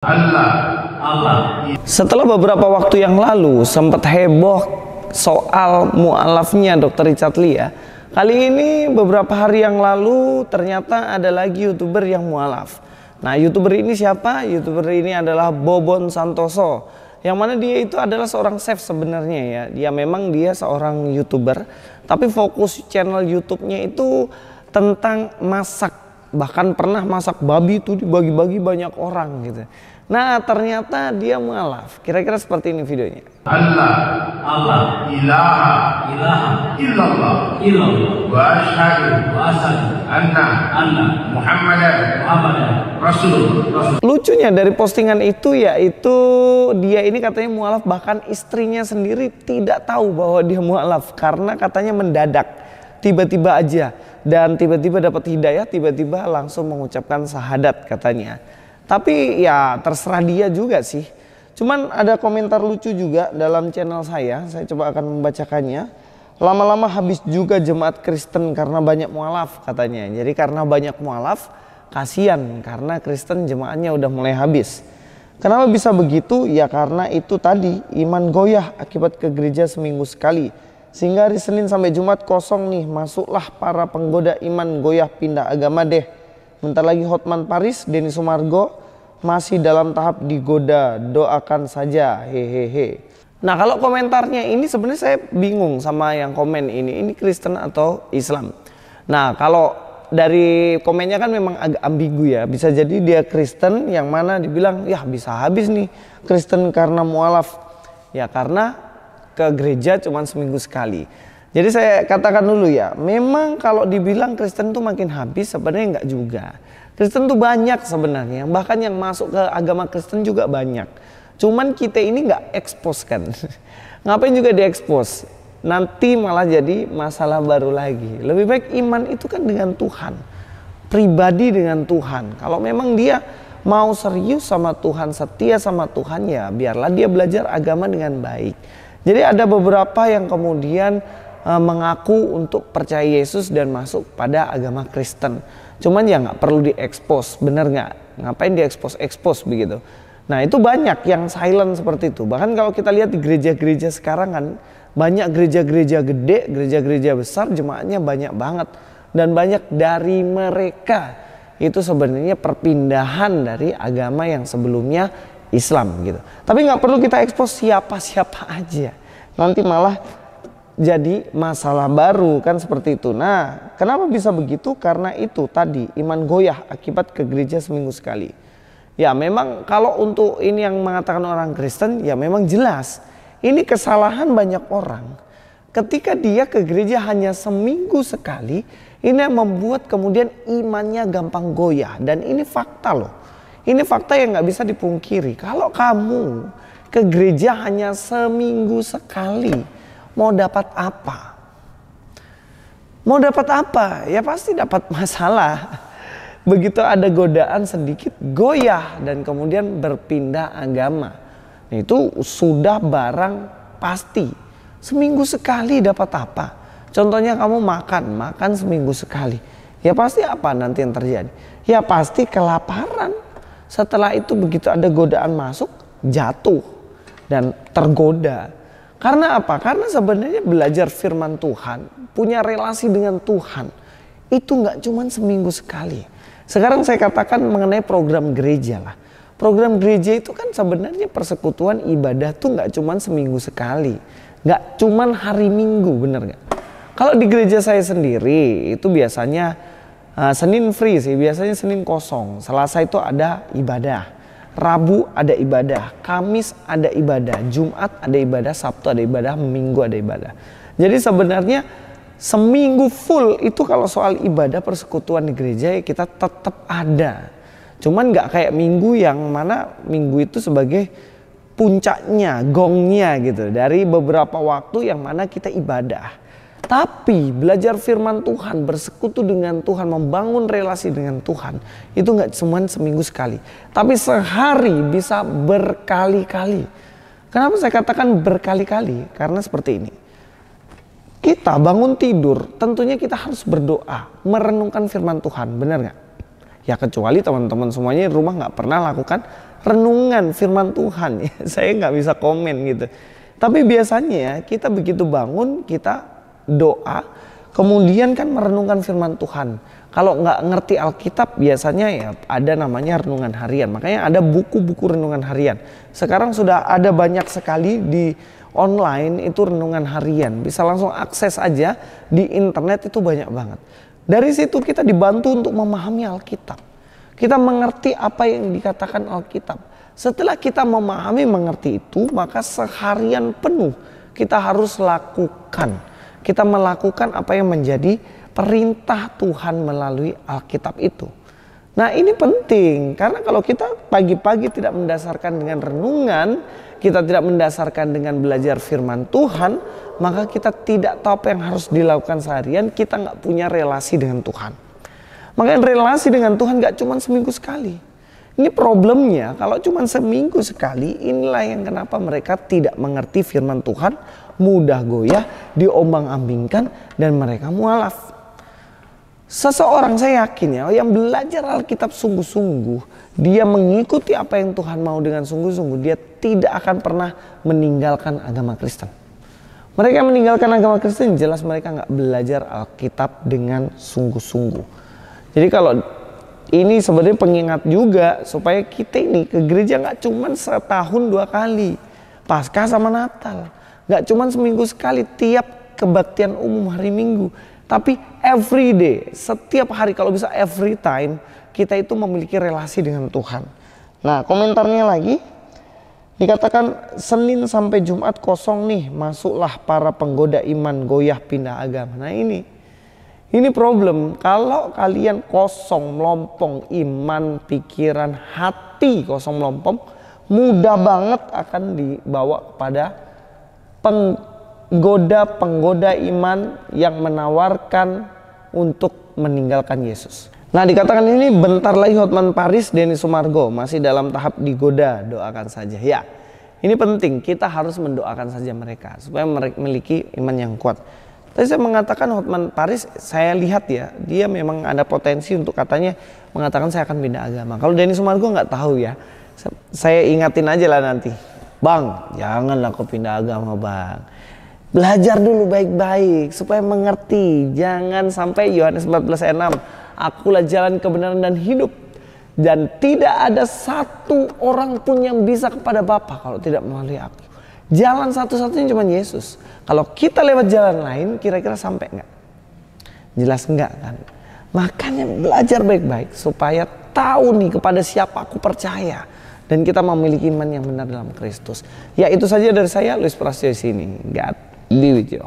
Allah. Setelah beberapa waktu yang lalu sempat heboh soal mu'alafnya Dr. Richard Lee ya. Kali ini beberapa hari yang lalu ternyata ada lagi YouTuber yang mu'alaf. Nah, YouTuber ini siapa? YouTuber ini adalah Bobon Santoso. Yang mana dia itu adalah seorang chef sebenarnya ya. Dia seorang YouTuber, tapi fokus channel YouTube-nya itu tentang masak. Bahkan pernah masak babi itu dibagi-bagi banyak orang gitu. Nah, ternyata dia mu'alaf. Kira-kira seperti ini videonya. Allah ilaha illallah wa asyhadu anna Muhammadan Rasulullah. Lucunya dari postingan itu yaitu dia ini katanya mu'alaf, bahkan istrinya sendiri tidak tahu bahwa dia mu'alaf karena katanya mendadak, tiba-tiba aja, dan tiba-tiba dapat hidayah, tiba-tiba langsung mengucapkan syahadat katanya. Tapi ya terserah dia juga sih. Cuman ada komentar lucu juga dalam channel saya coba akan membacakannya. Lama-lama habis juga jemaat Kristen karena banyak mu'alaf katanya. Jadi karena banyak mu'alaf, kasihan karena Kristen jemaatnya udah mulai habis. Kenapa bisa begitu? Ya karena itu tadi, iman goyah akibat ke gereja seminggu sekali. Sehingga hari Senin sampai Jumat kosong nih, masuklah para penggoda iman goyah pindah agama deh. Bentar lagi Hotman Paris, Denny Sumargo masih dalam tahap digoda, doakan saja, hehehe. Nah, kalau komentarnya ini sebenarnya saya bingung sama yang komen ini Kristen atau Islam. Nah, kalau dari komennya kan memang agak ambigu ya, bisa jadi dia Kristen yang mana dibilang ya bisa habis nih Kristen karena mu'alaf. Ya karena ke gereja cuma seminggu sekali. Jadi saya katakan dulu ya, memang kalau dibilang Kristen tuh makin habis sebenarnya enggak juga. Kristen tuh banyak sebenarnya, bahkan yang masuk ke agama Kristen juga banyak. Cuman kita ini nggak expose kan. Ngapain juga diekspos? Nanti malah jadi masalah baru lagi. Lebih baik iman itu kan dengan Tuhan, pribadi dengan Tuhan. Kalau memang dia mau serius sama Tuhan, setia sama Tuhan, ya biarlah dia belajar agama dengan baik. Jadi ada beberapa yang kemudian mengaku untuk percaya Yesus dan masuk pada agama Kristen. Cuman ya nggak perlu diekspos, bener nggak? Ngapain diekspos begitu? Nah, itu banyak yang silent seperti itu. Bahkan kalau kita lihat di gereja-gereja sekarang kan, banyak gereja-gereja gede, gereja-gereja besar, jemaatnya banyak banget. Dan banyak dari mereka itu sebenarnya perpindahan dari agama yang sebelumnya Islam gitu. Tapi nggak perlu kita ekspos siapa-siapa aja. Nanti malah jadi masalah baru kan seperti itu. Nah, kenapa bisa begitu? Karena itu tadi, iman goyah akibat ke gereja seminggu sekali. Ya memang kalau untuk ini yang mengatakan orang Kristen, ya memang jelas ini kesalahan banyak orang. Ketika dia ke gereja hanya seminggu sekali, ini yang membuat kemudian imannya gampang goyah. Dan ini fakta loh. Ini fakta yang nggak bisa dipungkiri. Kalau kamu ke gereja hanya seminggu sekali, mau dapat apa? Mau dapat apa? Ya pasti dapat masalah. Begitu ada godaan sedikit, goyah dan kemudian berpindah agama. Nah, itu sudah barang pasti. Seminggu sekali dapat apa? Contohnya kamu makan seminggu sekali. Ya pasti apa nanti yang terjadi? Ya pasti kelaparan. Setelah itu begitu ada godaan masuk, jatuh dan tergoda. Karena apa? Karena sebenarnya belajar firman Tuhan, punya relasi dengan Tuhan, itu nggak cuma seminggu sekali. Sekarang saya katakan mengenai program gereja lah. Program gereja itu kan sebenarnya persekutuan ibadah tuh nggak cuma seminggu sekali. Nggak cuma hari Minggu, bener nggak? Kalau di gereja saya sendiri itu biasanya Senin free sih, biasanya Senin kosong. Selasa itu ada ibadah. Rabu ada ibadah, Kamis ada ibadah, Jumat ada ibadah, Sabtu ada ibadah, Minggu ada ibadah. Jadi sebenarnya seminggu full itu kalau soal ibadah persekutuan di gereja ya kita tetap ada. Cuman nggak kayak Minggu yang mana Minggu itu sebagai puncaknya, gongnya gitu. Dari beberapa waktu yang mana kita ibadah. Tapi belajar firman Tuhan, bersekutu dengan Tuhan, membangun relasi dengan Tuhan, itu nggak cuma seminggu sekali. Tapi sehari bisa berkali-kali. Kenapa saya katakan berkali-kali? Karena seperti ini. Kita bangun tidur, tentunya kita harus berdoa, merenungkan firman Tuhan, benar nggak? Ya kecuali teman-teman semuanya di rumah nggak pernah lakukan renungan firman Tuhan. Saya nggak bisa komen gitu. Tapi biasanya kita begitu bangun, kita doa, kemudian kan merenungkan firman Tuhan. Kalau nggak ngerti Alkitab biasanya ya ada namanya renungan harian. Makanya ada buku-buku renungan harian. Sekarang sudah ada banyak sekali di online itu renungan harian. Bisa langsung akses aja di internet, itu banyak banget. Dari situ kita dibantu untuk memahami Alkitab. Kita mengerti apa yang dikatakan Alkitab. Setelah kita memahami, mengerti itu, maka seharian penuh kita harus lakukan. Kita melakukan apa yang menjadi perintah Tuhan melalui Alkitab itu. Nah, ini penting karena kalau kita pagi-pagi tidak mendasarkan dengan renungan, kita tidak mendasarkan dengan belajar firman Tuhan, maka kita tidak tahu apa yang harus dilakukan seharian, kita nggak punya relasi dengan Tuhan. Makanya relasi dengan Tuhan nggak cuma seminggu sekali. Ini problemnya, kalau cuma seminggu sekali, inilah yang kenapa mereka tidak mengerti firman Tuhan, mudah goyah, diombang-ambingkan, dan mereka mualaf. Seseorang, saya yakin ya, yang belajar Alkitab sungguh-sungguh, dia mengikuti apa yang Tuhan mau dengan sungguh-sungguh, dia tidak akan pernah meninggalkan agama Kristen. Mereka meninggalkan agama Kristen, jelas mereka nggak belajar Alkitab dengan sungguh-sungguh. Jadi kalau ini sebenarnya pengingat juga supaya kita ini ke gereja nggak cuma setahun 2 kali, Paskah sama Natal, nggak cuma seminggu sekali tiap kebaktian umum hari Minggu, tapi every day, setiap hari, kalau bisa every time kita itu memiliki relasi dengan Tuhan. Nah, komentarnya lagi dikatakan Senin sampai Jumat kosong nih, masuklah para penggoda iman goyah pindah agama. Nah, ini problem. Kalau kalian kosong melompong iman, pikiran, hati kosong melompong, mudah banget akan dibawa kepada penggoda iman yang menawarkan untuk meninggalkan Yesus. Nah, dikatakan ini bentar lagi Hotman Paris, Denny Sumargo masih dalam tahap digoda, doakan saja. Ya, ini penting, kita harus mendoakan saja mereka supaya mereka memiliki iman yang kuat. Tadi saya mengatakan Hotman Paris, saya lihat ya, dia memang ada potensi untuk katanya mengatakan saya akan pindah agama. Kalau Denny Sumargo nggak tahu ya, saya ingatin aja lah nanti. Bang, janganlah kau pindah agama bang. Belajar dulu baik-baik supaya mengerti. Jangan sampai Yohanes 14 ayat 6, akulah jalan kebenaran dan hidup. Dan tidak ada satu orang pun yang bisa kepada Bapa kalau tidak melalui aku. Jalan satu-satunya cuma Yesus. Kalau kita lewat jalan lain, kira-kira sampai enggak? Jelas enggak kan? Makanya belajar baik-baik supaya tahu nih kepada siapa aku percaya. Dan kita memiliki iman yang benar dalam Kristus. Ya, itu saja dari saya, Luis Prasetyo di sini. God be with you.